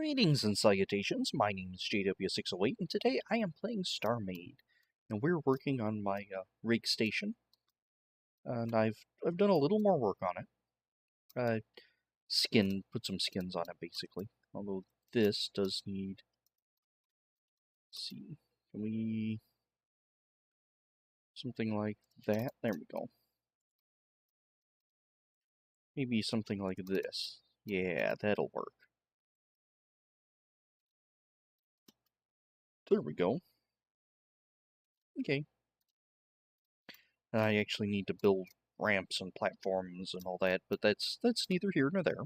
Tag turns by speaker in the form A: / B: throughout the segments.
A: Greetings and salutations, my name is JW608 and today I am playing StarMade. And we're working on my rig station. And I've done a little more work on it. Put some skins on it basically. Although this does need, let's see, can we, something like that, there we go. Maybe something like this. Yeah, that'll work. There we go. Okay. I actually need to build ramps and platforms and all that, but that's neither here nor there.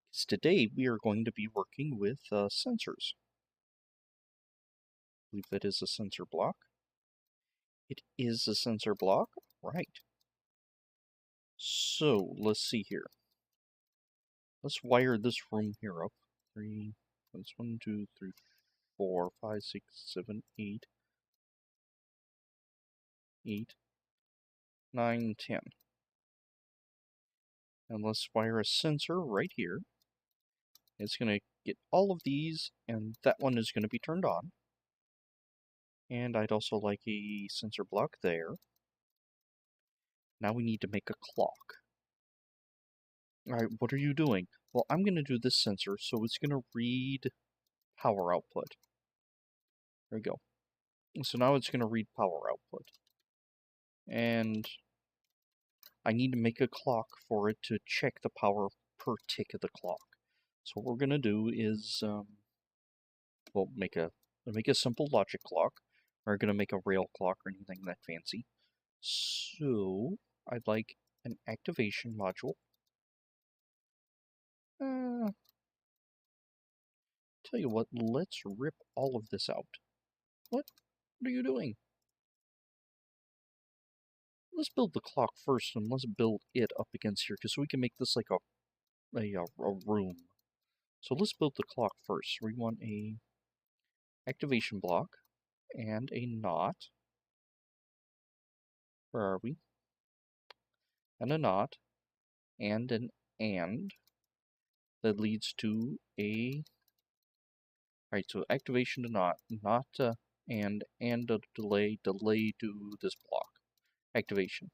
A: Because today we are going to be working with sensors. I believe that is a sensor block. It is a sensor block, right. So, let's see here. Let's wire this room here up. That's 1, 2, 3, 4, 5, 6, 7, 8. 8, 9, 10. And let's wire a sensor right here. It's going to get all of these, and that one is going to be turned on. And I'd also like a sensor block there. Now we need to make a clock. Alright, what are you doing? Well, I'm going to do this sensor, so it's going to read power output. There we go. So now it's going to read power output. And I need to make a clock for it to check the power per tick of the clock. So what we're going to do is, well, make a simple logic clock. We're going to make a rail clock or anything that fancy. So I'd like an activation module. Tell you what, let's rip all of this out. What are you doing? Let's build the clock first, and let's build it up against here, because we can make this like a room. So let's build the clock first. We want a activation block and a knot. Where are we? And a knot and an and that leads to a. Right, so activation to knot to and a delay to this block. Activation.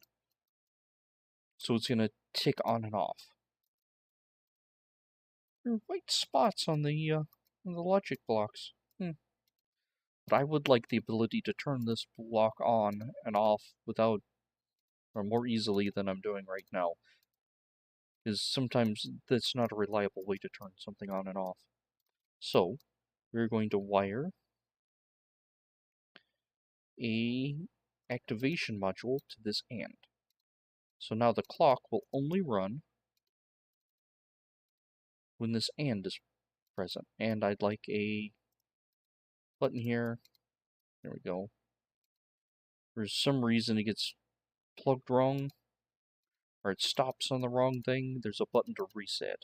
A: So it's gonna tick on and off. There are white spots on the logic blocks. But I would like the ability to turn this block on and off without, or more easily than I'm doing right now. Because sometimes that's not a reliable way to turn something on and off. So, we're going to wire a activation module to this and. So now the clock will only run when this and is present. And I'd like a button here. There we go. For some reason it gets plugged wrong, or it stops on the wrong thing. There's a button to reset.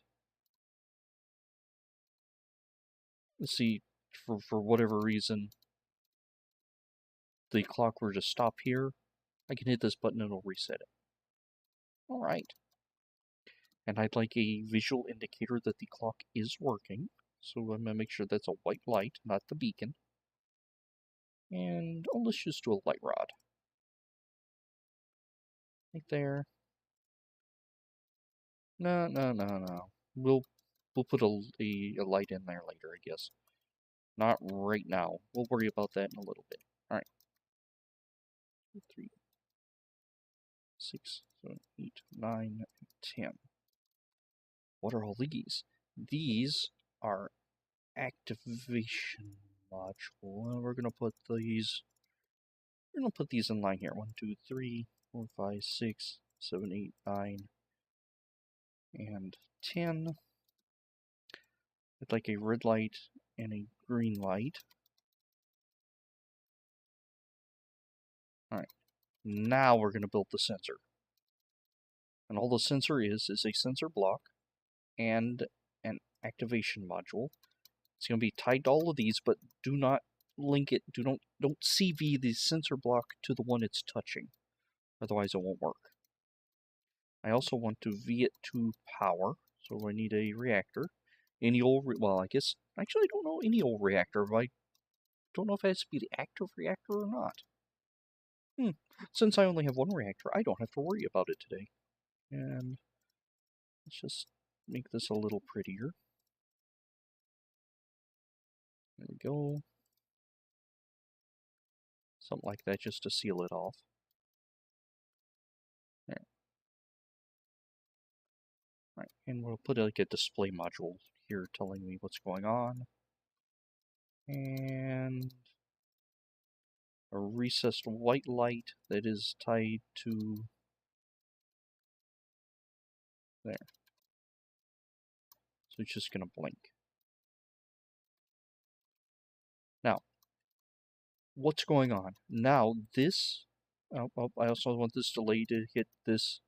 A: Let's see, for whatever reason, the clock were to stop here, I can hit this button and it'll reset it. Alright. And I'd like a visual indicator that the clock is working. So I'm going to make sure that's a white light, not the beacon. And let's just do a light rod. Right there. No. We'll put a light in there later, I guess. Not right now. We'll worry about that in a little bit. Alright. 2, 3, 6, 7, 8, 9, 10. What are all these? These are activation module. And we're gonna put these. We're gonna put these in line here. 1, 2, 3, 4, 5, 6, 7, 8, 9, and 10. I'd like a red light and a green light. Alright. Now we're gonna build the sensor. And all the sensor is a sensor block and an activation module. It's going to be tied to all of these, but do not link it. Don't CV the sensor block to the one it's touching. Otherwise it won't work. I also want to V it to power, so I need a reactor. Any old, well, I guess, actually I don't know any old reactor. I don't know if it has to be the active reactor or not. Since I only have one reactor, I don't have to worry about it today. And let's just make this a little prettier. There we go. Something like that just to seal it off. There. Right, and we'll put like a display module here telling me what's going on. And a recessed white light that is tied to there. So it's just going to blink. Now, what's going on? Now this, I also want this delay to hit this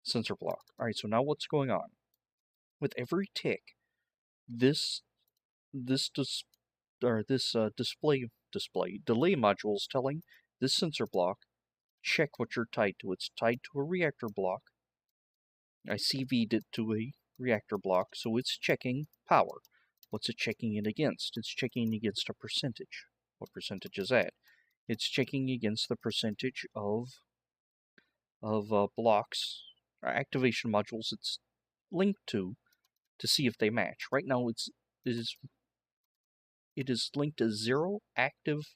A: sensor block. Alright, so now what's going on? With every tick, this delay module is telling this sensor block, check what you're tied to. It's tied to a reactor block. I CV'd it to a reactor block, so it's checking power. What's it checking it against? It's checking against a percentage. What percentage is that? It's checking against the percentage of blocks, or activation modules it's linked to see if they match. Right now it is linked to 0 active.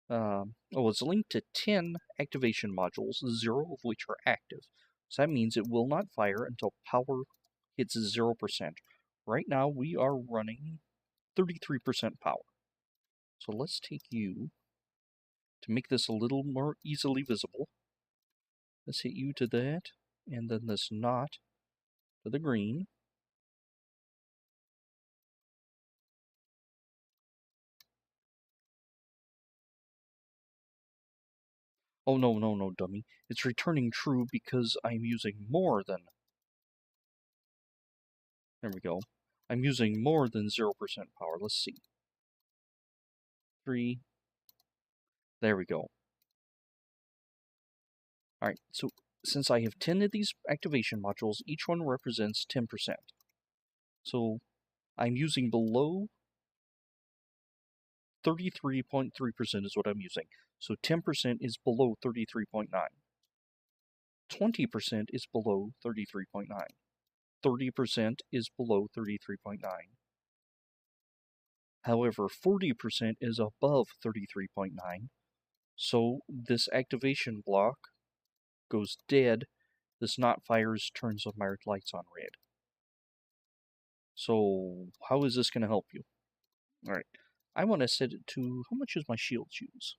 A: It's linked to 10 activation modules, 0 of which are active. So that means it will not fire until power hits 0%. Right now we are running 33% power. So let's take you, to make this a little more easily visible, let's hit you to that, and then this knot to the green. Oh no, dummy. It's returning true because I'm using more than... There we go. I'm using more than 0% power. Let's see. 3. There we go. Alright, so since I have 10 of these activation modules, each one represents 10%. So I'm using below 33.3% is what I'm using. So 10% is below 33.9. 20% is below 33.9. 30% is below 33.9. However, 40% is above 33.9. So this activation block goes dead. This knot fires, turns the marked lights on red. So how is this going to help you? Alright, I want to set it to, how much does my shields use?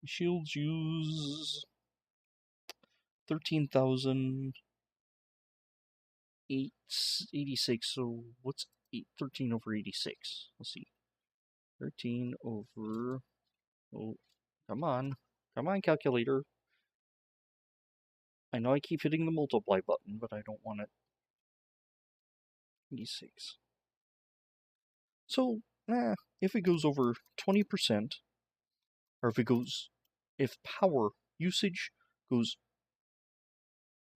A: Shields use 13,886, so what's 13 over 86? Let's see. 13 over, oh, come on, calculator. I know I keep hitting the multiply button, but I don't want it. 86. So, if it goes over 20%, or if power usage goes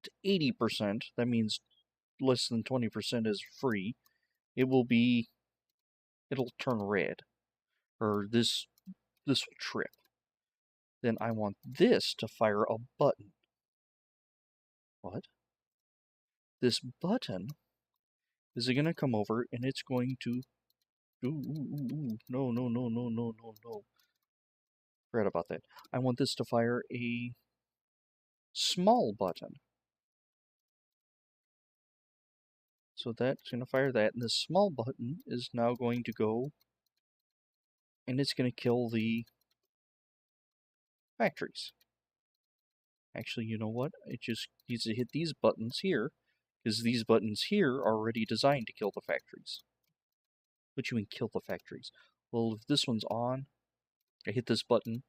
A: to 80%, that means less than 20% is free, it'll turn red, or this will trip. Then I want this to fire a button. What? This button is going to come over and it's going to no. Forgot about that. I want this to fire a small button. So that's going to fire that, and this small button is now going to go, and it's going to kill the factories. Actually, you know what? It just needs to hit these buttons here, because these buttons here are already designed to kill the factories. What do you mean kill the factories? Well, if this one's on, I hit this button,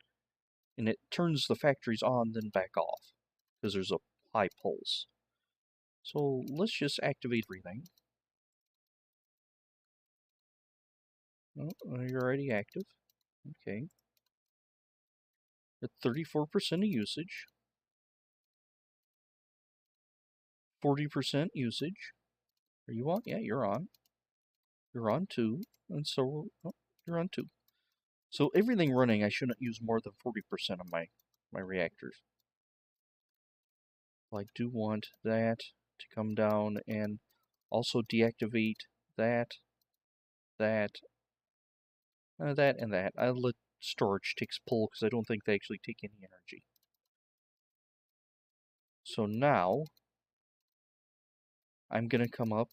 A: and it turns the factories on, then back off, because there's a high pulse. So let's just activate everything. Oh, you're already active. Okay. At 34% of usage. 40% usage. Are you on? Yeah, you're on. You're on 2, and so you're on 2. So everything running, I shouldn't use more than 40% of my reactors. I do want that to come down and also deactivate that, that, and that. I'll let storage takes pull because I don't think they actually take any energy. So now I'm going to come up,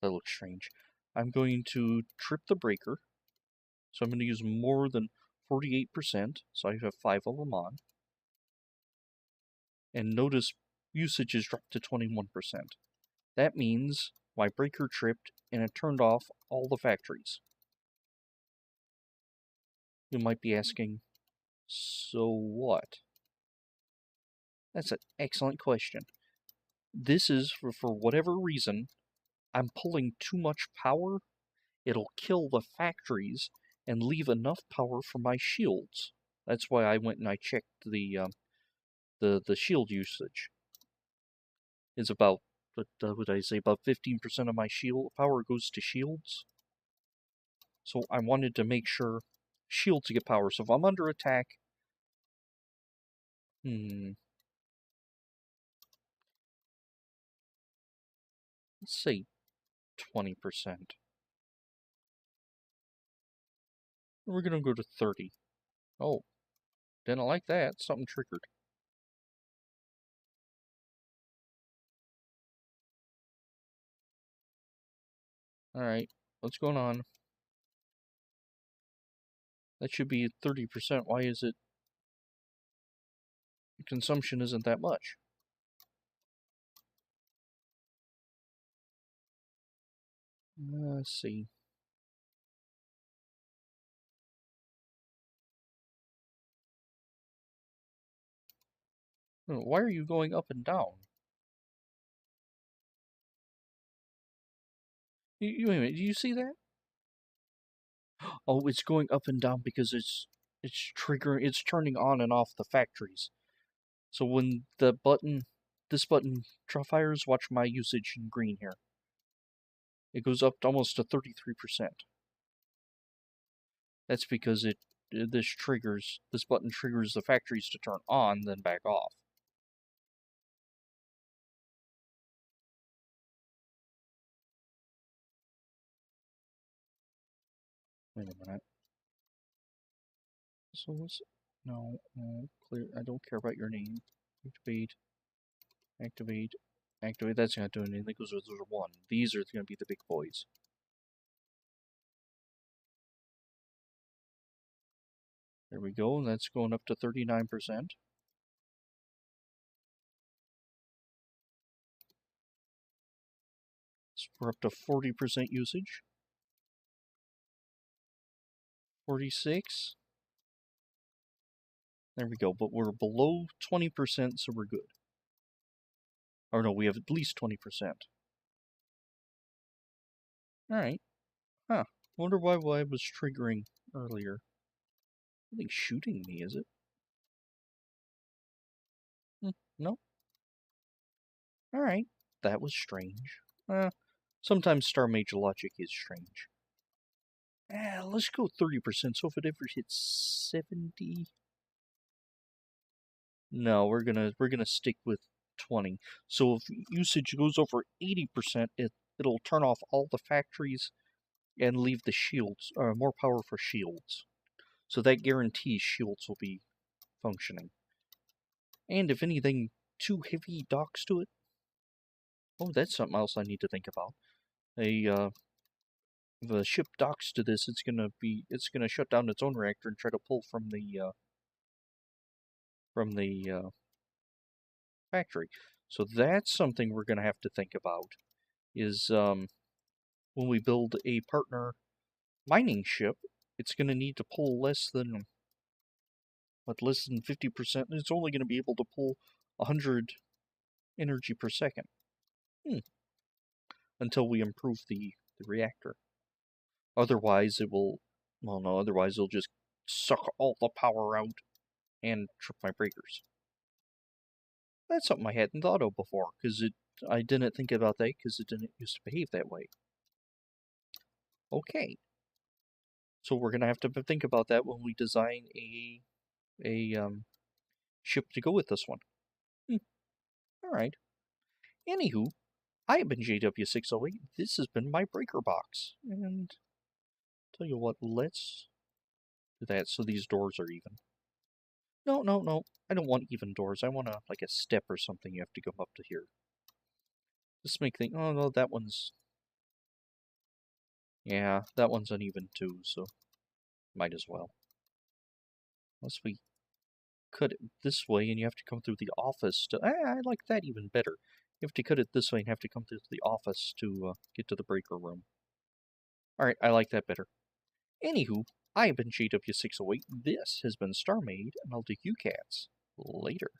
A: that looks strange. I'm going to trip the breaker. So I'm going to use more than 48%, so I have 5 of them on. And notice usage is dropped to 21%. That means my breaker tripped and it turned off all the factories. You might be asking, so what? That's an excellent question. This is, for whatever reason, I'm pulling too much power. It'll kill the factories and leave enough power for my shields. That's why I went and I checked the shield usage. Is about, what would I say, about 15% of my shield power goes to shields. So I wanted to make sure shields get power. So if I'm under attack, let's say 20%. We're gonna go to 30. Oh, didn't like that. Something triggered. Alright, what's going on? That should be 30%. Why is it? Consumption isn't that much. Let's see. Why are you going up and down? Wait a minute, do you see that? Oh, it's going up and down because it's triggering, it's turning on and off the factories. So when the button, this button fires, watch my usage in green here. It goes up to almost to 33%. That's because this button triggers the factories to turn on, then back off. Wait a minute. So what's, no, clear, I don't care about your name. Activate, activate, activate, that's not doing anything because those are 1. These are going to be the big boys. There we go, and that's going up to 39%. So we're up to 40% usage. 46. There we go, but we're below 20%, so we're good. Or no, we have at least 20%. Alright. Huh. Wonder why I was triggering earlier. Nothing shooting me, is it? No? Alright. That was strange. Sometimes StarMade logic is strange. Let's go 30%, so if it ever hits 70... No, we're gonna stick with 20. So if usage goes over 80%, it'll turn off all the factories and leave the shields, more power for shields. So that guarantees shields will be functioning. And if anything too heavy docks to it, oh, that's something else I need to think about. If a ship docks to this, it's gonna shut down its own reactor and try to pull from the factory. So that's something we're gonna have to think about. Is when we build a partner mining ship, it's gonna need to pull less than 50%. It's only gonna be able to pull 100 energy per second. Until we improve the reactor. Otherwise, otherwise it'll just suck all the power out and trip my breakers. That's something I hadn't thought of before, because I didn't think about that because it didn't used to behave that way. Okay. So we're going to have to think about that when we design a ship to go with this one. Alright. Anywho, I have been JW608. This has been my breaker box. And tell you what, let's do that so these doors are even. No, no, no. I don't want even doors. I want like a step or something you have to go up to here. Just make things... Oh, no, that one's... Yeah, that one's uneven too, so might as well. Unless we cut it this way and you have to come through the office to... I like that even better. You have to cut it this way and have to come through the office to get to the breaker room. Alright, I like that better. Anywho, I have been JW608. This has been StarMade, and I'll do you cats later.